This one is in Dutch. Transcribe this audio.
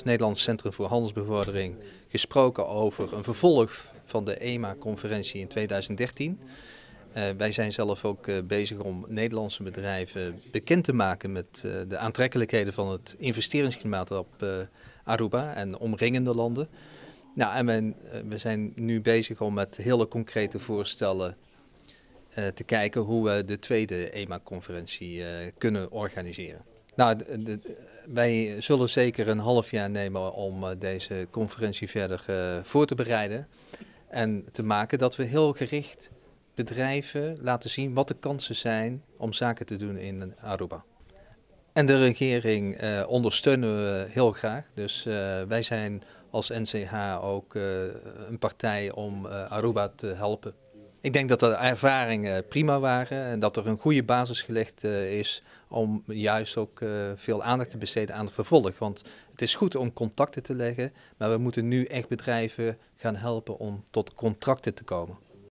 als Nederlands Centrum voor Handelsbevordering gesproken over een vervolg van de EMA-conferentie in 2013. Wij zijn zelf ook bezig om Nederlandse bedrijven bekend te maken met de aantrekkelijkheden van het investeringsklimaat op Aruba en omringende landen. Nou, en we zijn nu bezig om met hele concrete voorstellen te kijken hoe we de tweede EMA-conferentie kunnen organiseren. Nou, wij zullen zeker een half jaar nemen om deze conferentie verder voor te bereiden en te maken dat we heel gericht bedrijven laten zien wat de kansen zijn om zaken te doen in Aruba. En de regering ondersteunen we heel graag, dus wij zijn als NCH ook een partij om Aruba te helpen. Ik denk dat de ervaringen prima waren en dat er een goede basis gelegd is om juist ook veel aandacht te besteden aan het vervolg. Want het is goed om contacten te leggen, maar we moeten nu echt bedrijven gaan helpen om tot contracten te komen.